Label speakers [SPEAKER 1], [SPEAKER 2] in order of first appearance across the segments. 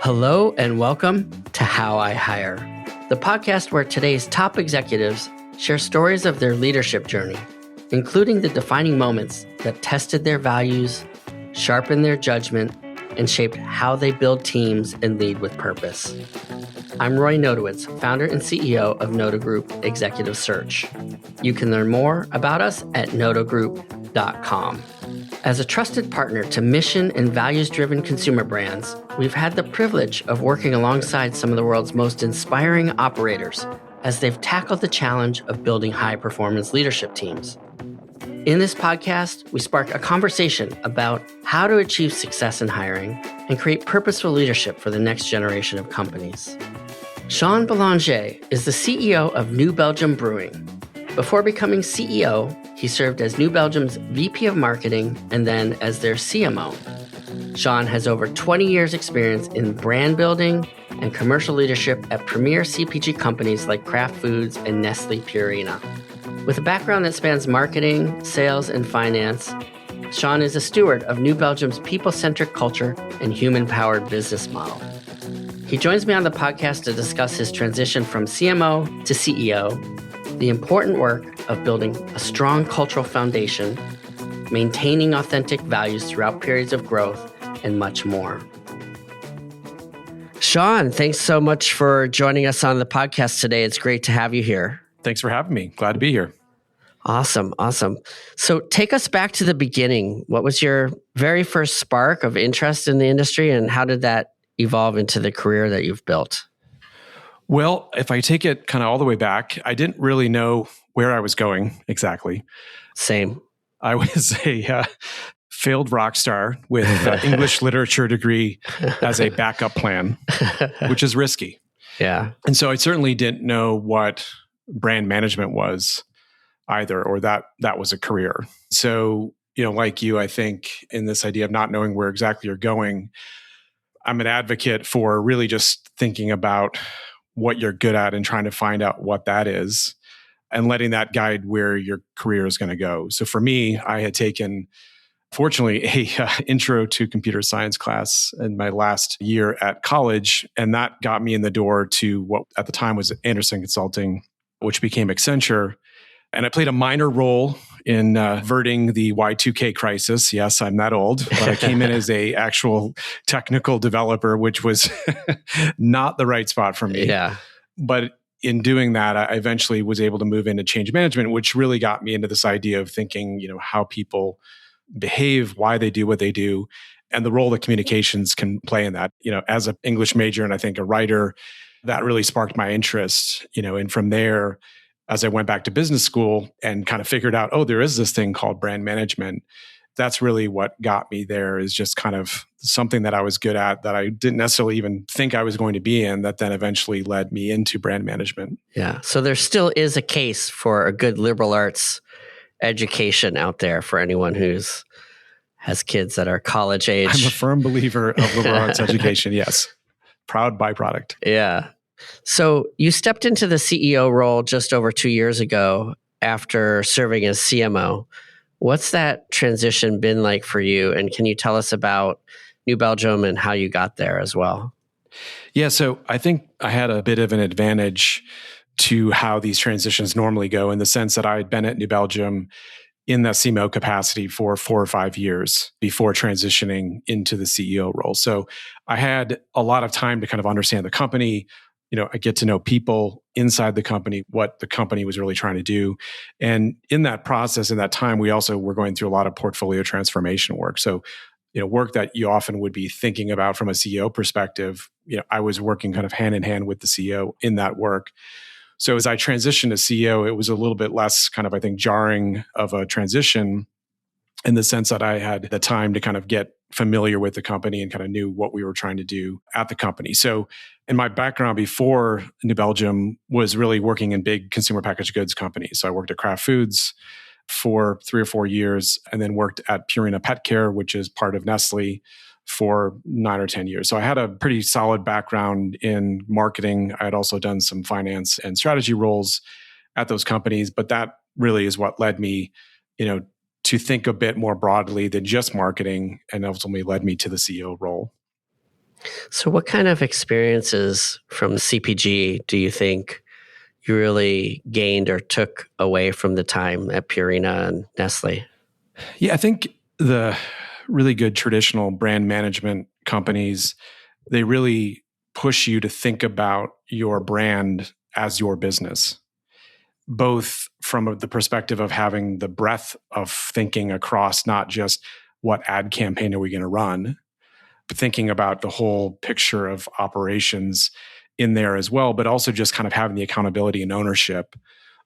[SPEAKER 1] Hello and welcome to How I Hire, the podcast where today's top executives share stories of their leadership journey, including the defining moments that tested their values, sharpened their judgment, and shaped how they build teams and lead with purpose. I'm Roy Nodowitz, founder and CEO of Noda Group Executive Search. You can learn more about us at nodagroup.com. As a trusted partner to mission and values-driven consumer brands, we've had the privilege of working alongside some of the world's most inspiring operators as they've tackled the challenge of building high-performance leadership teams. In this podcast, we spark a conversation about how to achieve success in hiring and create purposeful leadership for the next generation of companies. Shaun Belongie is the CEO of New Belgium Brewing. Before becoming CEO, he served as New Belgium's VP of Marketing and then as their CMO. Shaun has over 20 years' experience in brand building and commercial leadership at premier CPG companies like Kraft Foods and Nestlé Purina. With a background that spans marketing, sales, and finance, Shaun is a steward of New Belgium's people-centric culture and human-powered business model. He joins me on the podcast to discuss his transition from CMO to CEO, the important work of building a strong cultural foundation, maintaining authentic values throughout periods of growth, and much more. Shaun, thanks so much for joining us on the podcast today. It's great to have you here.
[SPEAKER 2] Thanks for having me. Glad to be here.
[SPEAKER 1] Awesome. So take us back to the beginning. What was your very first spark of interest in the industry, and how did that evolve into the career that you've built?
[SPEAKER 2] Well, if I take it kind of all the way back, I didn't really know where I was going exactly.
[SPEAKER 1] Same.
[SPEAKER 2] I was a failed rock star with an English literature degree as a backup plan, which is risky.
[SPEAKER 1] Yeah.
[SPEAKER 2] And so I certainly didn't know what brand management was either, or that was a career. So, like you, I think in this idea of not knowing where exactly you're going, I'm an advocate for really just thinking about what you're good at and trying to find out what that is and letting that guide where your career is going to go. So for me, I had taken, fortunately, a intro to computer science class in my last year at college. And that got me in the door to what at the time was Anderson Consulting, which became Accenture. And I played a minor role in averting the Y2K crisis. Yes, I'm that old, but I came in as a actual technical developer, which was not the right spot for me.
[SPEAKER 1] Yeah.
[SPEAKER 2] But in doing that, I eventually was able to move into change management, which really got me into this idea of thinking, how people behave, why they do what they do, and the role that communications can play in that. As an English major and I think a writer, that really sparked my interest, and from there, as I went back to business school and kind of figured out, there is this thing called brand management. That's really what got me there, is just kind of something that I was good at that I didn't necessarily even think I was going to be in, that then eventually led me into brand management.
[SPEAKER 1] Yeah. So there still is a case for a good liberal arts education out there for anyone has kids that are college age.
[SPEAKER 2] I'm a firm believer of liberal arts education. Yes. Proud byproduct.
[SPEAKER 1] Yeah. So you stepped into the CEO role just over 2 years ago after serving as CMO. What's that transition been like for you? And can you tell us about New Belgium and how you got there as well?
[SPEAKER 2] Yeah, so I think I had a bit of an advantage to how these transitions normally go, in the sense that I had been at New Belgium in that CMO capacity for 4 or 5 years before transitioning into the CEO role. So I had a lot of time to kind of understand the company. I get to know people inside the company, what the company was really trying to do. And in that process, in that time, we also were going through a lot of portfolio transformation work. So, work that you often would be thinking about from a CEO perspective, I was working kind of hand in hand with the CEO in that work. So as I transitioned to CEO, it was a little bit less kind of, I think, jarring of a transition, in the sense that I had the time to kind of get familiar with the company and kind of knew what we were trying to do at the company. So in my background before New Belgium was really working in big consumer packaged goods companies. So I worked at Kraft Foods for 3 or 4 years, and then worked at Purina Pet Care, which is part of Nestlé, for 9 or 10 years. So I had a pretty solid background in marketing. I had also done some finance and strategy roles at those companies, but that really is what led me, to think a bit more broadly than just marketing, and ultimately led me to the CEO role.
[SPEAKER 1] So what kind of experiences from CPG do you think you really gained or took away from the time at Purina and Nestle?
[SPEAKER 2] Yeah, I think the really good traditional brand management companies, they really push you to think about your brand as your business, both from the perspective of having the breadth of thinking across not just what ad campaign are we going to run, but thinking about the whole picture of operations in there as well, but also just kind of having the accountability and ownership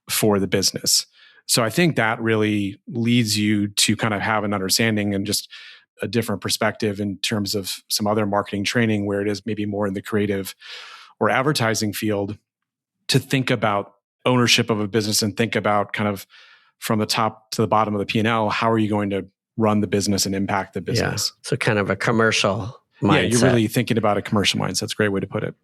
[SPEAKER 2] for the business. So I think that really leads you to kind of have an understanding and just a different perspective in terms of some other marketing training where it is maybe more in the creative or advertising field to think about ownership of a business and think about kind of from the top to the bottom of the P&L, how are you going to run the business and impact the business?
[SPEAKER 1] Yeah. So kind of a commercial mindset.
[SPEAKER 2] Yeah, you're really thinking about a commercial mindset. That's a great way to put it.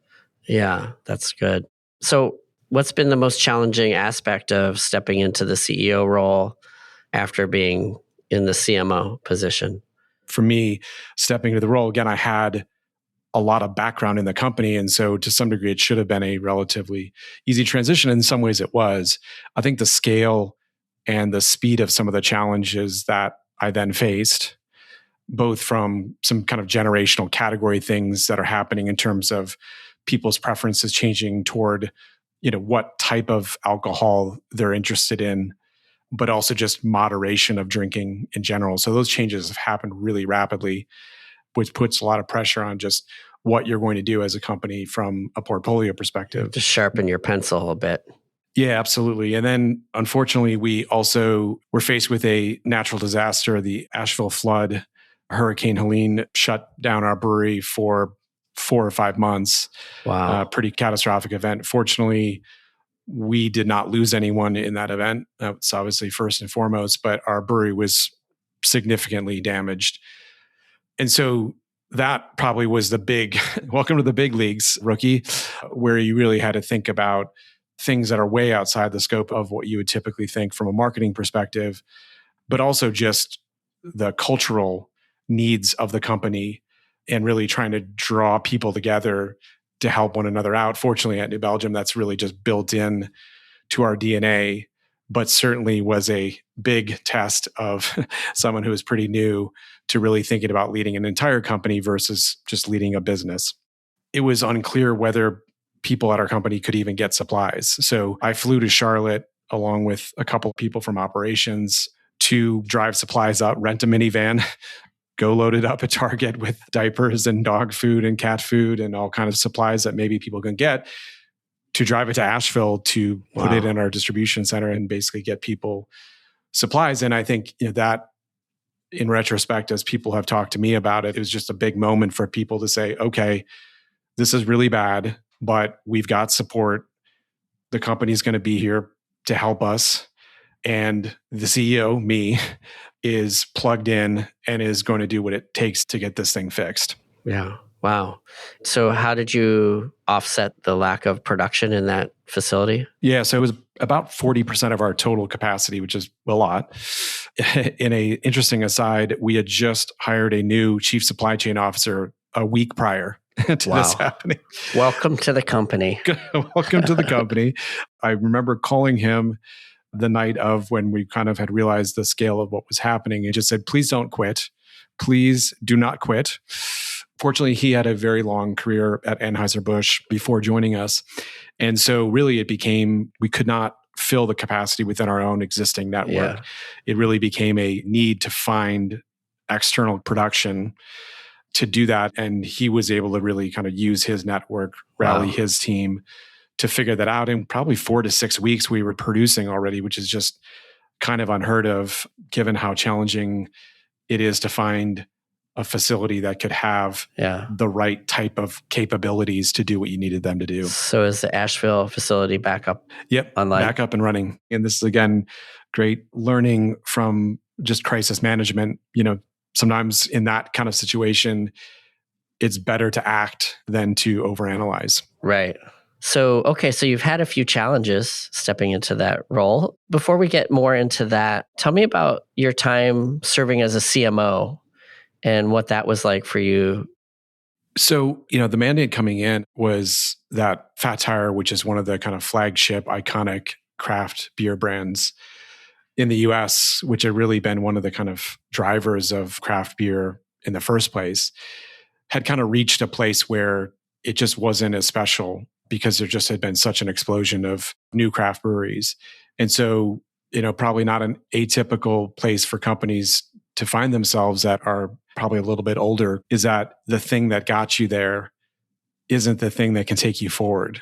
[SPEAKER 1] Yeah, that's good. So what's been the most challenging aspect of stepping into the CEO role after being in the CMO position?
[SPEAKER 2] For me, stepping into the role, again, I had a lot of background in the company. And so to some degree, it should have been a relatively easy transition. In some ways it was. I think the scale and the speed of some of the challenges that I then faced, both from some kind of generational category things that are happening in terms of people's preferences changing toward, what type of alcohol they're interested in, but also just moderation of drinking in general. So those changes have happened really rapidly, which puts a lot of pressure on just what you're going to do as a company from a portfolio perspective.
[SPEAKER 1] To sharpen your pencil a bit.
[SPEAKER 2] Yeah, absolutely. And then unfortunately, we also were faced with a natural disaster, the Asheville flood. Hurricane Helene shut down our brewery for 4 or 5 months.
[SPEAKER 1] Wow.
[SPEAKER 2] Pretty catastrophic event. Fortunately, we did not lose anyone in that event. That's obviously first and foremost, but our brewery was significantly damaged. And so that probably was the big welcome to the big leagues, rookie, where you really had to think about things that are way outside the scope of what you would typically think from a marketing perspective, but also just the cultural needs of the company and really trying to draw people together to help one another out. Fortunately, at New Belgium, that's really just built in to our DNA, but certainly was a big test of someone who is pretty new to really thinking about leading an entire company versus just leading a business. It was unclear whether people at our company could even get supplies. So I flew to Charlotte along with a couple people from operations to drive supplies out, rent a minivan, go load it up at Target with diapers and dog food and cat food and all kinds of supplies that maybe people can get, to drive it to Asheville to put it in our distribution center and basically get people supplies. And I think that in retrospect, as people have talked to me about it, it was just a big moment for people to say, okay, this is really bad, but we've got support. The company's going to be here to help us. And the CEO, me, is plugged in and is going to do what it takes to get this thing fixed.
[SPEAKER 1] Yeah. Wow. So how did you offset the lack of production in that facility?
[SPEAKER 2] Yeah. So it was about 40% of our total capacity, which is a lot. In a interesting aside, we had just hired a new chief supply chain officer a week prior to this happening.
[SPEAKER 1] Welcome to the company.
[SPEAKER 2] Welcome to the company. I remember calling him the night of when we kind of had realized the scale of what was happening and just said, please don't quit. Please do not quit. Fortunately, he had a very long career at Anheuser-Busch before joining us. And so really it became, we could not fill the capacity within our own existing network. Yeah. It really became a need to find external production to do that. And he was able to really kind of use his network, rally his team to figure that out. In probably 4 to 6 weeks, we were producing already, which is just kind of unheard of, given how challenging it is to find a facility that could have the right type of capabilities to do what you needed them to do.
[SPEAKER 1] So is the Asheville facility back up?
[SPEAKER 2] Yep, online? Back up and running. And this is, again, great learning from just crisis management. Sometimes in that kind of situation, it's better to act than to overanalyze.
[SPEAKER 1] Right. So you've had a few challenges stepping into that role. Before we get more into that, tell me about your time serving as a CMO and what that was like for you.
[SPEAKER 2] So, the mandate coming in was that Fat Tire, which is one of the kind of flagship iconic craft beer brands in the US, which had really been one of the kind of drivers of craft beer in the first place, had kind of reached a place where it just wasn't as special because there just had been such an explosion of new craft breweries. And so, probably not an atypical place for companies to find themselves that are probably a little bit older is that the thing that got you there isn't the thing that can take you forward.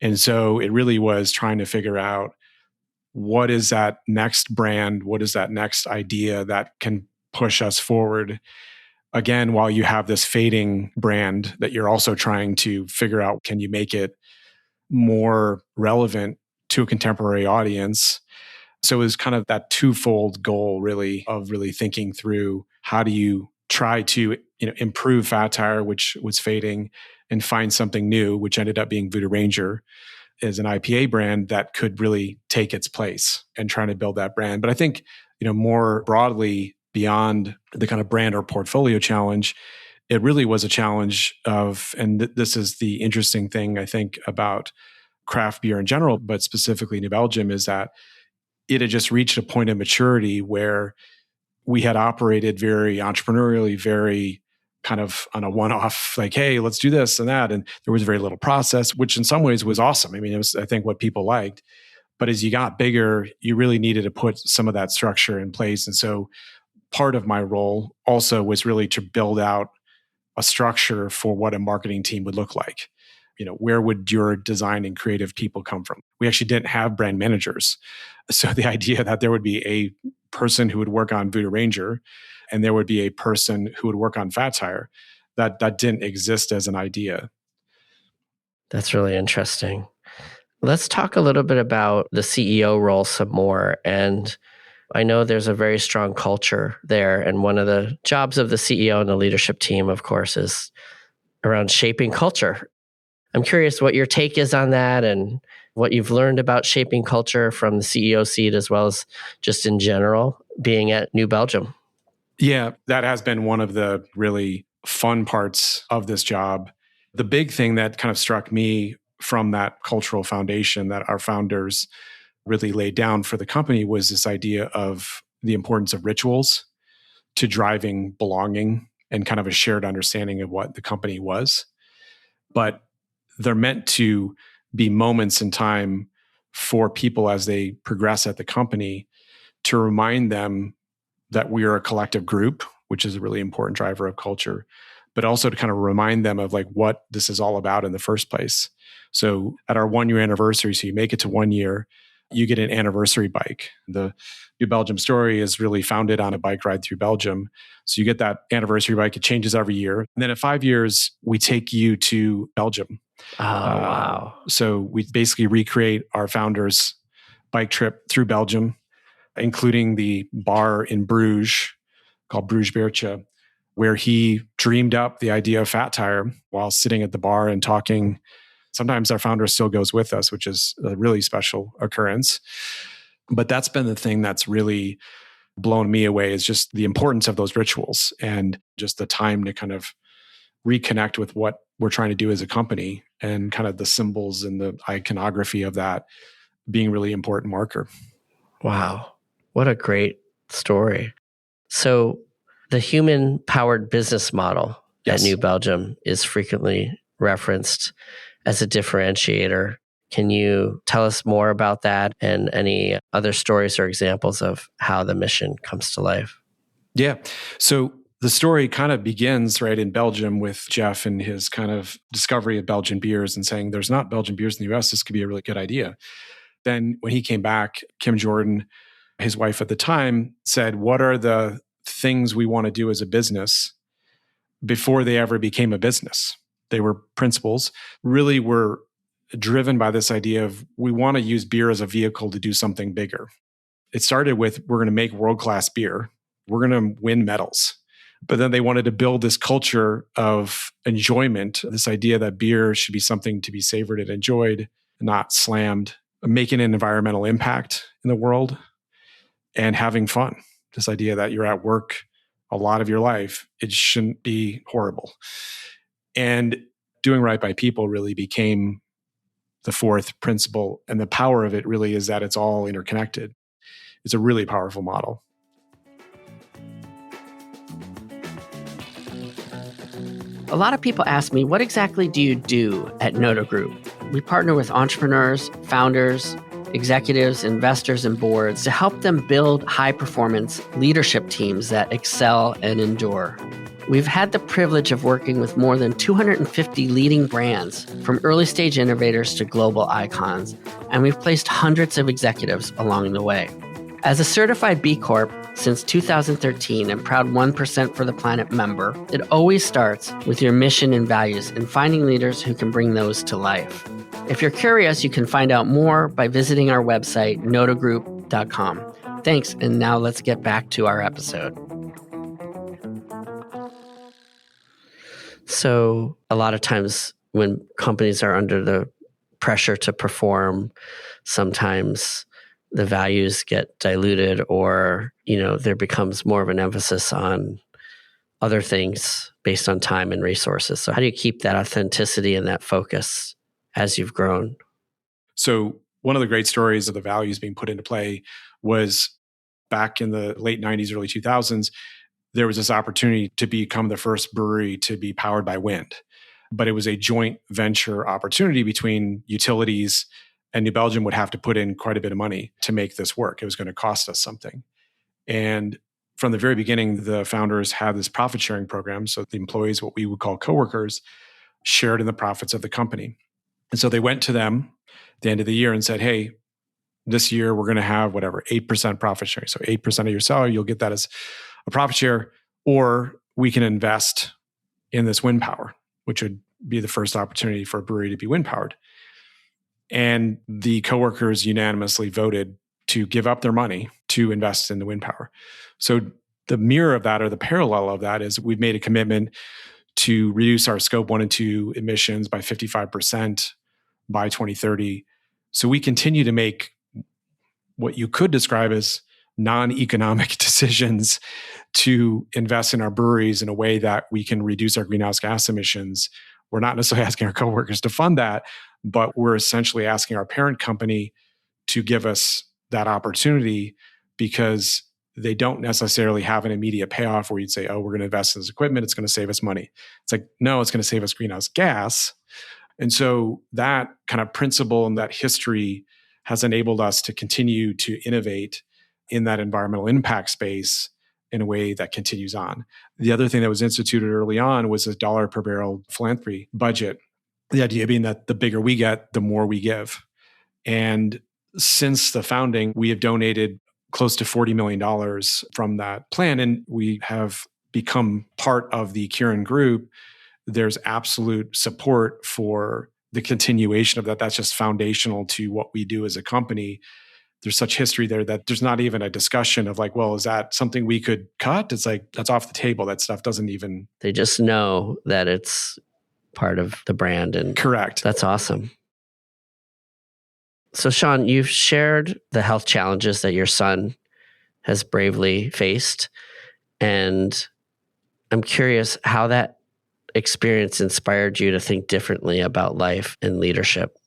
[SPEAKER 2] And so it really was trying to figure out what is that next brand? What is that next idea that can push us forward? Again, while you have this fading brand that you're also trying to figure out, can you make it more relevant to a contemporary audience? So it was kind of that twofold goal, really, of really thinking through how do you try to improve Fat Tire, which was fading, and find something new, which ended up being Voodoo Ranger as an IPA brand that could really take its place and trying to build that brand. But I think, more broadly beyond the kind of brand or portfolio challenge, it really was a challenge of, and this is the interesting thing, I think, about craft beer in general, but specifically New Belgium, is that it had just reached a point of maturity where we had operated very entrepreneurially, very kind of on a one-off, like, hey, let's do this and that. And there was very little process, which in some ways was awesome. I mean, it was, I think, what people liked. But as you got bigger, you really needed to put some of that structure in place. And so part of my role also was really to build out a structure for what a marketing team would look like. Where would your design and creative people come from? We actually didn't have brand managers. So the idea that there would be a person who would work on Voodoo Ranger and there would be a person who would work on Fat Tire, that didn't exist as an idea.
[SPEAKER 1] That's really interesting. Let's talk a little bit about the CEO role some more. And I know there's a very strong culture there. And one of the jobs of the CEO and the leadership team, of course, is around shaping culture. I'm curious what your take is on that and what you've learned about shaping culture from the CEO seat, as well as just in general being at New Belgium.
[SPEAKER 2] Yeah, that has been one of the really fun parts of this job. The big thing that kind of struck me from that cultural foundation that our founders really laid down for the company was this idea of the importance of rituals to driving belonging and kind of a shared understanding of what the company was. But they're meant to be moments in time for people as they progress at the company to remind them that we are a collective group, which is a really important driver of culture, but also to kind of remind them of like what this is all about in the first place. So at our 1 year anniversary, so you make it to 1 year, you get an anniversary bike. The New Belgium story is really founded on a bike ride through Belgium. So you get that anniversary bike. It changes every year. And then at 5 years, we take you to Belgium.
[SPEAKER 1] Oh, wow.
[SPEAKER 2] So we basically recreate our founders' bike trip through Belgium, including the bar in Bruges called Bruges Beertje, where he dreamed up the idea of Fat Tire while sitting at the bar and talking. Sometimes our founder still goes with us, which is a really special occurrence. But that's been the thing that's really blown me away, is just the importance of those rituals and just the time to kind of reconnect with what we're trying to do as a company and kind of the symbols and the iconography of that being really important marker.
[SPEAKER 1] Wow. What a great story. So the human-powered business model at New Belgium is frequently referenced as a differentiator. Can you tell us more about that and any other stories or examples of how the mission comes to life?
[SPEAKER 2] Yeah. So the story kind of begins right in Belgium with Jeff and his kind of discovery of Belgian beers and saying, there's not Belgian beers in the US. This could be a really good idea. Then when he came back, Kim Jordan, his wife at the time, said, what are the things we want to do as a business before they ever became a business? They were principles, really were driven by this idea of we want to use beer as a vehicle to do something bigger. It started with, we're going to make world-class beer. We're going to win medals. But then they wanted to build this culture of enjoyment, this idea that beer should be something to be savored and enjoyed, not slammed, making an environmental impact in the world and having fun. This idea that you're at work a lot of your life, it shouldn't be horrible. And doing right by people really became the fourth principle. And the power of it really is that it's all interconnected. It's a really powerful model.
[SPEAKER 1] A lot of people ask me, what exactly do you do at Noda Group? We partner with entrepreneurs, founders, executives, investors, and boards to help them build high-performance leadership teams that excel and endure. We've had the privilege of working with more than 250 leading brands, from early-stage innovators to global icons, and we've placed hundreds of executives along the way. As a certified B Corp since 2013 and proud 1% for the Planet member, it always starts with your mission and values and finding leaders who can bring those to life. If you're curious, you can find out more by visiting our website, nodagroup.com. Thanks, and now let's get back to our episode. So a lot of times when companies are under the pressure to perform, sometimes the values get diluted, or, there becomes more of an emphasis on other things based on time and resources. So how do you keep that authenticity and that focus as you've grown?
[SPEAKER 2] So one of the great stories of the values being put into play was back in the late 90s, early 2000s, there was this opportunity to become the first brewery to be powered by wind. But it was a joint venture opportunity between utilities, and New Belgium would have to put in quite a bit of money to make this work. It was going to cost us something. And from the very beginning, the founders had this profit sharing program. So the employees, what we would call coworkers, shared in the profits of the company. And so they went to them at the end of the year and said, hey, this year we're going to have 8% profit sharing. So 8% of your salary, you'll get that as a profit share, or we can invest in this wind power, which would be the first opportunity for a brewery to be wind powered. And the coworkers unanimously voted to give up their money to invest in the wind power. So the mirror of that, or the parallel of that, is we've made a commitment to reduce our scope 1 and 2 emissions by 55% by 2030. So we continue to make what you could describe as non-economic decisions to invest in our breweries in a way that we can reduce our greenhouse gas emissions. We're not necessarily asking our coworkers to fund that, but we're essentially asking our parent company to give us that opportunity, because they don't necessarily have an immediate payoff where you'd say, oh, we're going to invest in this equipment, it's going to save us money. It's like, no, it's going to save us greenhouse gas. And so that kind of principle and that history has enabled us to continue to innovate in that environmental impact space in a way that continues on. The other thing that was instituted early on was a $1 per barrel philanthropy budget. The idea being that the bigger we get, the more we give. And since the founding, we have donated close to $40 million from that plan, and we have become part of the Kieran Group. There's absolute support for the continuation of that. That's just foundational to what we do as a company. There's such history there that there's not even a discussion of like, well, is that something we could cut? It's like, that's off the table. That stuff doesn't even...
[SPEAKER 1] They just know that it's part of the brand. And
[SPEAKER 2] correct.
[SPEAKER 1] That's awesome. So Shaun, you've shared the health challenges that your son has bravely faced. And I'm curious how that experience inspired you to think differently about life and leadership.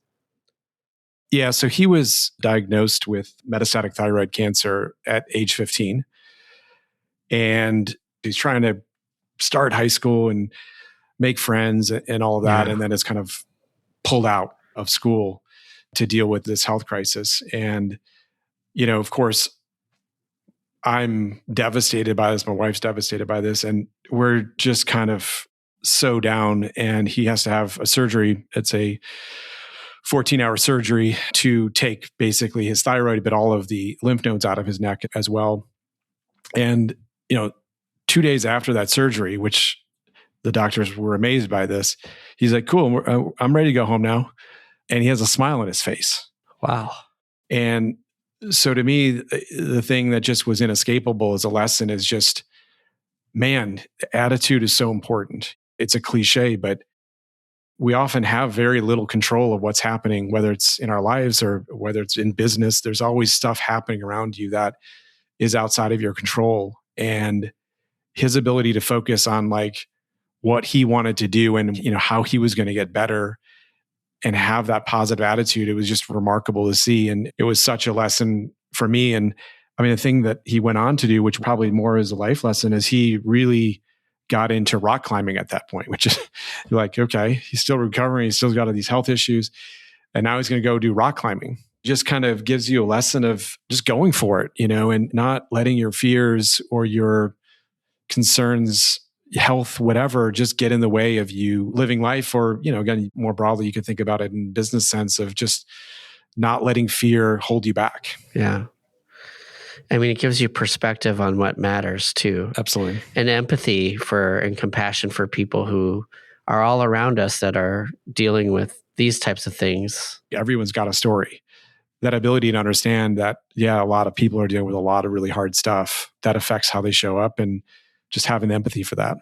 [SPEAKER 2] Yeah, so he was diagnosed with metastatic thyroid cancer at age 15. And he's trying to start high school and make friends and all of that. Yeah. And then is kind of pulled out of school to deal with this health crisis. And, of course, I'm devastated by this. My wife's devastated by this. And we're just kind of so down. And he has to have a surgery. It's a 14-hour surgery to take basically his thyroid, but all of the lymph nodes out of his neck as well. And, 2 days after that surgery, which the doctors were amazed by this, he's like, cool, I'm ready to go home now. And he has a smile on his face.
[SPEAKER 1] Wow.
[SPEAKER 2] And so to me, the thing that just was inescapable as a lesson is just, man, attitude is so important. It's a cliche, but we often have very little control of what's happening, whether it's in our lives or whether it's in business. There's always stuff happening around you that is outside of your control. And his ability to focus on like, what he wanted to do and, how he was going to get better and have that positive attitude. It was just remarkable to see. And it was such a lesson for me. And I mean, the thing that he went on to do, which probably more is a life lesson, is he really got into rock climbing at that point, which is like, okay, he's still recovering. He's still got all these health issues. And now he's going to go do rock climbing. Just kind of gives you a lesson of just going for it, and not letting your fears or your concerns, health, whatever, just get in the way of you living life. Or, again, more broadly, you could think about it in business sense of just not letting fear hold you back.
[SPEAKER 1] Yeah. I mean, it gives you perspective on what matters too.
[SPEAKER 2] Absolutely.
[SPEAKER 1] And empathy and compassion for people who are all around us that are dealing with these types of things.
[SPEAKER 2] Everyone's got a story. That ability to understand that, a lot of people are dealing with a lot of really hard stuff that affects how they show up, and just having empathy for that.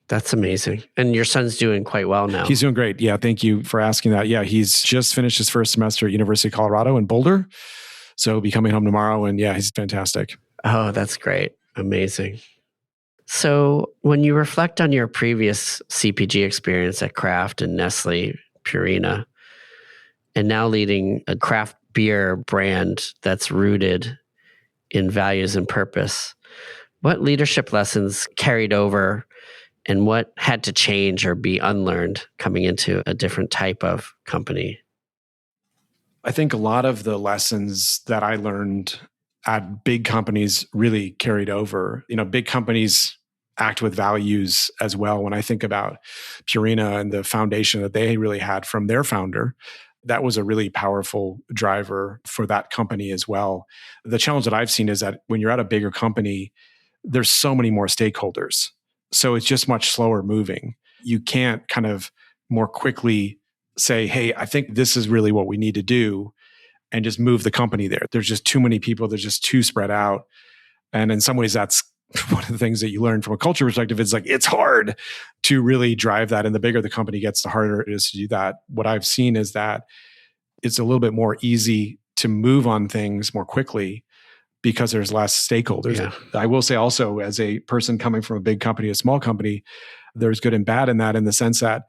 [SPEAKER 1] That's amazing. And your son's doing quite well now.
[SPEAKER 2] He's doing great. Yeah. Thank you for asking that. Yeah. He's just finished his first semester at University of Colorado in Boulder. So he'll be coming home tomorrow, and he's fantastic.
[SPEAKER 1] Oh, that's great. Amazing. So when you reflect on your previous CPG experience at Kraft and Nestle, Purina, and now leading a craft beer brand that's rooted in values and purpose, what leadership lessons carried over and what had to change or be unlearned coming into a different type of company?
[SPEAKER 2] I think a lot of the lessons that I learned at big companies really carried over. Big companies act with values as well. When I think about Purina and the foundation that they really had from their founder, that was a really powerful driver for that company as well. The challenge that I've seen is that when you're at a bigger company, there's so many more stakeholders. So it's just much slower moving. You can't kind of more quickly say, hey, I think this is really what we need to do, and just move the company there. There's just too many people. They're just too spread out. And in some ways, that's one of the things that you learn from a culture perspective. It's like, it's hard to really drive that. And the bigger the company gets, the harder it is to do that. What I've seen is that it's a little bit more easy to move on things more quickly because there's less stakeholders.
[SPEAKER 1] Yeah.
[SPEAKER 2] I will say also, as a person coming from a big company, a small company, there's good and bad in that, in the sense that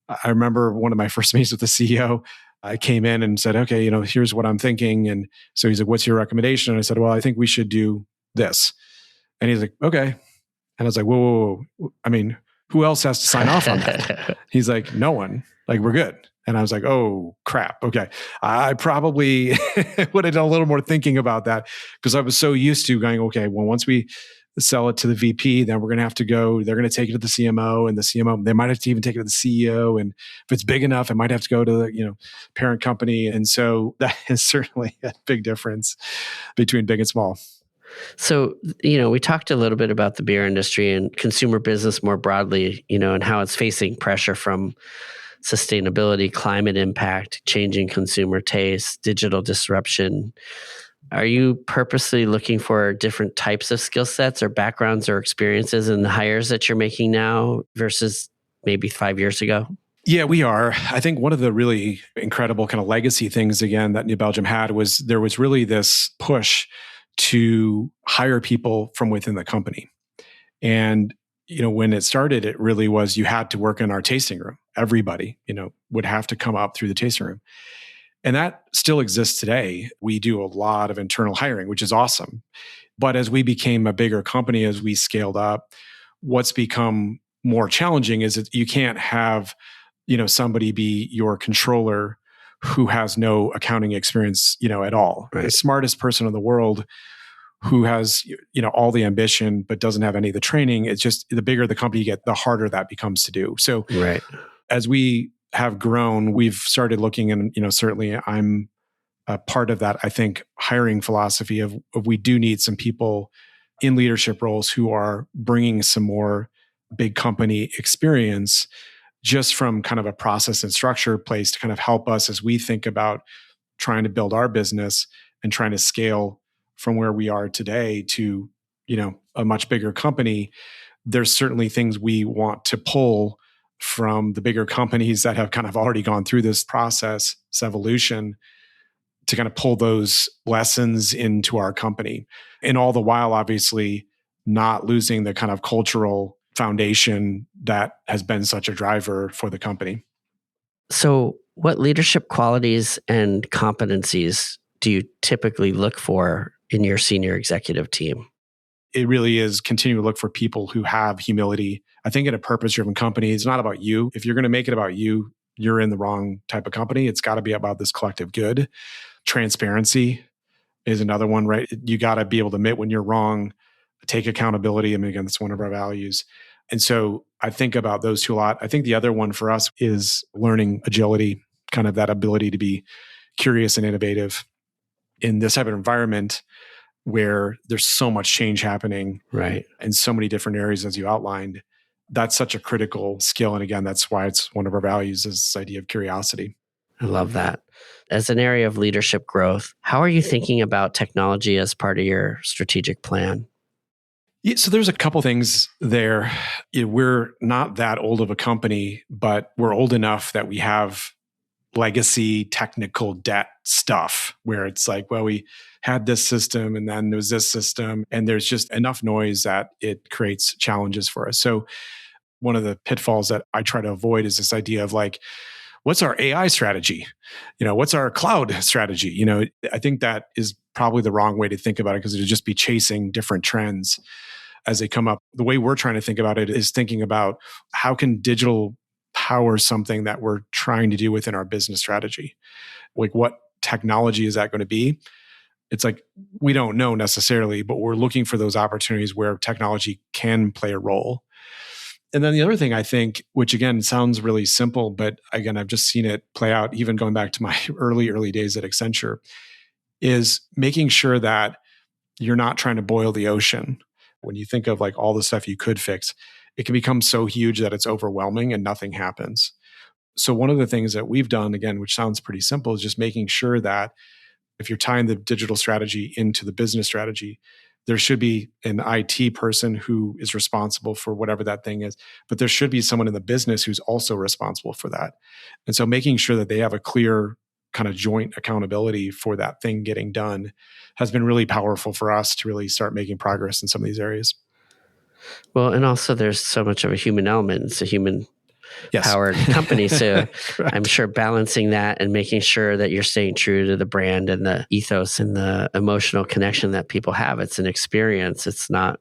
[SPEAKER 2] I remember one of my first meetings with the CEO, I came in and said, okay, here's what I'm thinking. And so he's like, what's your recommendation? And I said, well, I think we should do this. And he's like, okay. And I was like, whoa. I mean, who else has to sign off on that? He's like, no one. Like, we're good. And I was like, oh, crap. Okay. I probably would have done a little more thinking about that, because I was so used to going, okay, well, once we sell it to the VP, then we're going to have to go, they're going to take it to the CMO, and the CMO, they might have to even take it to the CEO. And if it's big enough, it might have to go to the parent company. And so that is certainly a big difference between big and small.
[SPEAKER 1] So, we talked a little bit about the beer industry and consumer business more broadly, and how it's facing pressure from sustainability, climate impact, changing consumer tastes, digital disruption. Are you purposely looking for different types of skill sets or backgrounds or experiences in the hires that you're making now versus maybe 5 years ago?
[SPEAKER 2] Yeah, we are. I think one of the really incredible kind of legacy things, again, that New Belgium had was there was really this push to hire people from within the company. And, when it started, it really was, you had to work in our tasting room. Everybody, would have to come up through the tasting room. And that still exists today. We do a lot of internal hiring, which is awesome. But as we became a bigger company, as we scaled up, what's become more challenging is that you can't have, somebody be your controller who has no accounting experience, at all.
[SPEAKER 1] Right.
[SPEAKER 2] The smartest person in the world who has, all the ambition, but doesn't have any of the training. It's just, the bigger the company you get, the harder that becomes to do. So
[SPEAKER 1] right.
[SPEAKER 2] As we have grown, we've started looking, and, certainly I'm a part of that, I think, hiring philosophy of we do need some people in leadership roles who are bringing some more big company experience, just from kind of a process and structure place, to kind of help us as we think about trying to build our business and trying to scale from where we are today to, a much bigger company. There's certainly things we want to pull from the bigger companies that have kind of already gone through this process, this evolution, to kind of pull those lessons into our company. And all the while, obviously, not losing the kind of cultural foundation that has been such a driver for the company.
[SPEAKER 1] So, what leadership qualities and competencies do you typically look for in your senior executive team?
[SPEAKER 2] It really is continue to look for people who have humility. I think in a purpose-driven company, it's not about you. If you're going to make it about you, you're in the wrong type of company. It's got to be about this collective good. Transparency is another one, right? You got to be able to admit when you're wrong, take accountability. I mean, again, that's one of our values. And so I think about those two a lot. I think the other one for us is learning agility, kind of that ability to be curious and innovative in this type of environment where there's so much change happening,
[SPEAKER 1] right,
[SPEAKER 2] in so many different areas, as you outlined. That's such a critical skill. And again, that's why it's one of our values, is this idea of curiosity.
[SPEAKER 1] I love that. As an area of leadership growth, how are you thinking about technology as part of your strategic plan?
[SPEAKER 2] Yeah, so there's a couple things there. We're not that old of a company, but we're old enough that we have legacy technical debt stuff where it's like, well, we had this system and then there was this system, and there's just enough noise that it creates challenges for us. So one of the pitfalls that I try to avoid is this idea of like, what's our AI strategy? What's our cloud strategy? I think that is probably the wrong way to think about it, because it would just be chasing different trends as they come up. The way we're trying to think about it is thinking about how can digital power something that we're trying to do within our business strategy? Like, what technology is that going to be? It's like, we don't know necessarily, but we're looking for those opportunities where technology can play a role. And then the other thing I think, which again sounds really simple, but again, I've just seen it play out even going back to my early days at Accenture, is making sure that you're not trying to boil the ocean. When you think of like all the stuff you could fix, it can become so huge that it's overwhelming and nothing happens. So one of the things that we've done, again, which sounds pretty simple, is just making sure that if you're tying the digital strategy into the business strategy, there should be an IT person who is responsible for whatever that thing is, but there should be someone in the business who's also responsible for that. And so making sure that they have a clear kind of joint accountability for that thing getting done has been really powerful for us to really start making progress in some of these areas.
[SPEAKER 1] Well, and also there's so much of a human element. It's a human powered company. So I'm sure balancing that and making sure that you're staying true to the brand and the ethos and the emotional connection that people have. It's an experience. It's not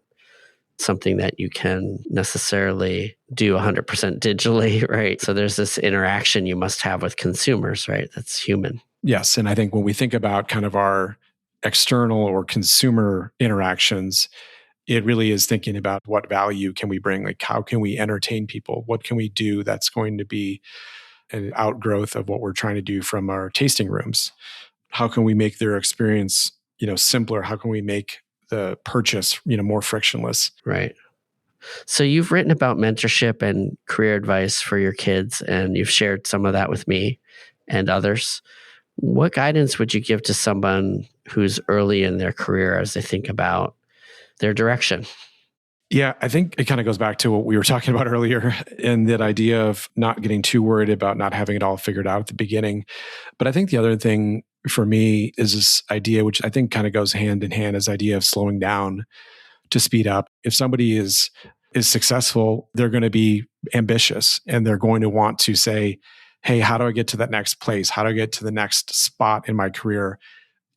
[SPEAKER 1] something that you can necessarily do 100% digitally, right? So there's this interaction you must have with consumers, right? That's human.
[SPEAKER 2] Yes. And I think when we think about kind of our external or consumer interactions, it really is thinking about what value can we bring? Like, how can we entertain people? What can we do that's going to be an outgrowth of what we're trying to do from our tasting rooms? How can we make their experience, simpler? How can we make the purchase, more frictionless?
[SPEAKER 1] Right. So you've written about mentorship and career advice for your kids, and you've shared some of that with me and others. What guidance would you give to someone who's early in their career as they think about their direction?
[SPEAKER 2] Yeah, I think it kind of goes back to what we were talking about earlier, and that idea of not getting too worried about not having it all figured out at the beginning. But I think the other thing for me is this idea, which I think kind of goes hand in hand, is idea of slowing down to speed up. If somebody is successful, they're going to be ambitious and they're going to want to say, hey, how do I get to that next place? How do I get to the next spot in my career?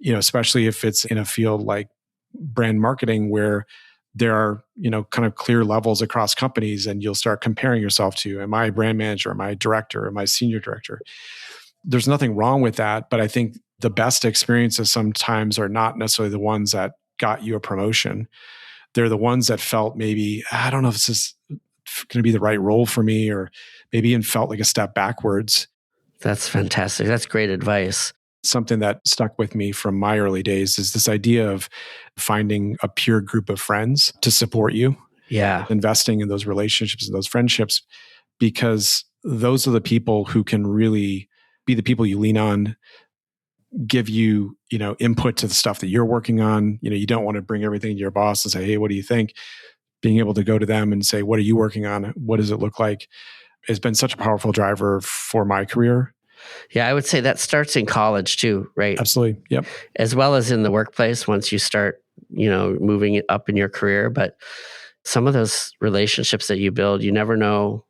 [SPEAKER 2] Especially if it's in a field like brand marketing, where there are, kind of clear levels across companies, and you'll start comparing yourself to, am I a brand manager? Am I a director? Am I a senior director? There's nothing wrong with that. But I think the best experiences sometimes are not necessarily the ones that got you a promotion. They're the ones that felt maybe, I don't know if this is going to be the right role for me, or maybe even felt like a step backwards.
[SPEAKER 1] That's fantastic. That's great advice.
[SPEAKER 2] Something that stuck with me from my early days is this idea of finding a peer group of friends to support you.
[SPEAKER 1] Yeah.
[SPEAKER 2] Investing in those relationships and those friendships, because those are the people who can really be the people you lean on, give you, input to the stuff that you're working on. You don't want to bring everything to your boss and say, hey, what do you think? Being able to go to them and say, what are you working on? What does it look like? Has been such a powerful driver for my career.
[SPEAKER 1] Yeah, I would say that starts in college too, right?
[SPEAKER 2] Absolutely. Yep.
[SPEAKER 1] As well as in the workplace once you start, moving it up in your career. But some of those relationships that you build, you never know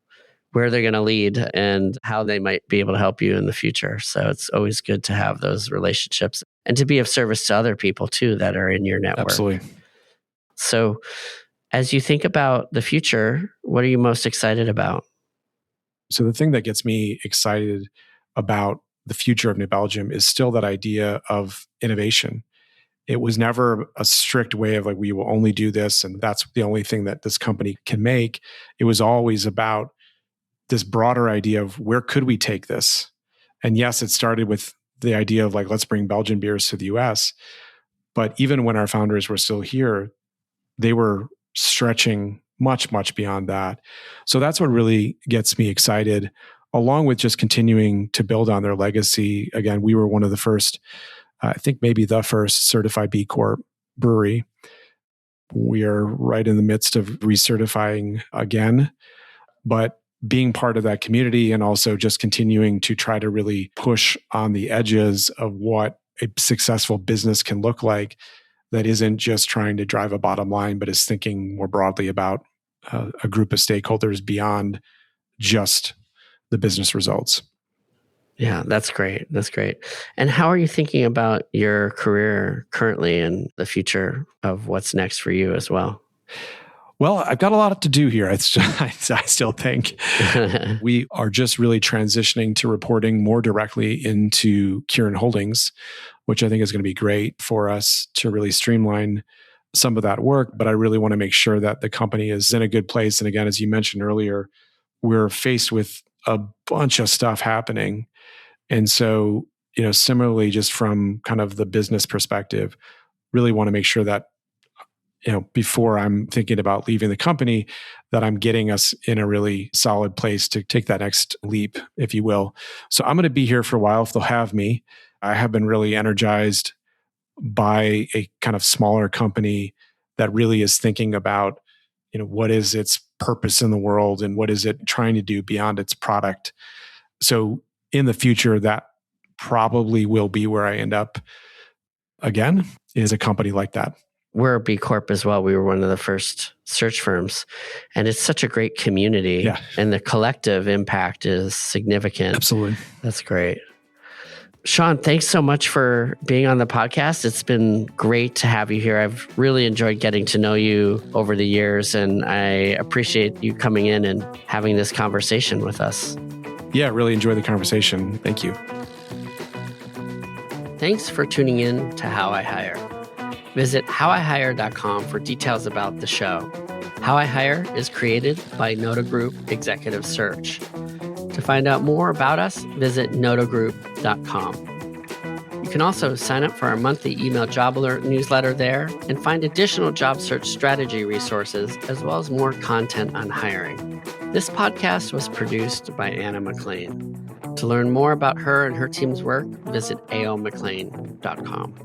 [SPEAKER 1] where they're going to lead and how they might be able to help you in the future. So it's always good to have those relationships and to be of service to other people too that are in your network.
[SPEAKER 2] Absolutely.
[SPEAKER 1] So as you think about the future, what are you most excited about?
[SPEAKER 2] So the thing that gets me excited about the future of New Belgium is still that idea of innovation. It was never a strict way of like, we will only do this and that's the only thing that this company can make. It was always about this broader idea of where could we take this? And yes, it started with the idea of like, let's bring Belgian beers to the US. But even when our founders were still here, they were stretching much, much beyond that. So that's what really gets me excited, along with just continuing to build on their legacy. Again, we were one of the first, I think maybe the first certified B Corp brewery. We are right in the midst of recertifying again, but being part of that community and also just continuing to try to really push on the edges of what a successful business can look like that isn't just trying to drive a bottom line, but is thinking more broadly about a group of stakeholders beyond just the business results.
[SPEAKER 1] Yeah, that's great. That's great. And how are you thinking about your career currently and the future of what's next for you as well?
[SPEAKER 2] Well, I've got a lot to do here. I still think we are just really transitioning to reporting more directly into Kieran Holdings, which I think is going to be great for us to really streamline some of that work. But I really want to make sure that the company is in a good place. And again, as you mentioned earlier, we're faced with a bunch of stuff happening. And so, similarly, just from kind of the business perspective, really want to make sure that before I'm thinking about leaving the company, that I'm getting us in a really solid place to take that next leap, if you will. So I'm going to be here for a while if they'll have me. I have been really energized by a kind of smaller company that really is thinking about, what is its purpose in the world and what is it trying to do beyond its product. So in the future, that probably will be where I end up again, is a company like that.
[SPEAKER 1] We're a B Corp as well. We were one of the first search firms. And it's such a great community.
[SPEAKER 2] Yeah.
[SPEAKER 1] And the collective impact is significant.
[SPEAKER 2] Absolutely.
[SPEAKER 1] That's great. Shaun, thanks so much for being on the podcast. It's been great to have you here. I've really enjoyed getting to know you over the years, and I appreciate you coming in and having this conversation with us.
[SPEAKER 2] Yeah, really enjoyed the conversation. Thank you.
[SPEAKER 1] Thanks for tuning in to How I Hire. Visit howihire.com for details about the show. How I Hire is created by Noda Group Executive Search. To find out more about us, visit nodagroup.com. You can also sign up for our monthly email job alert newsletter there and find additional job search strategy resources as well as more content on hiring. This podcast was produced by Anna McLean. To learn more about her and her team's work, visit aomclean.com.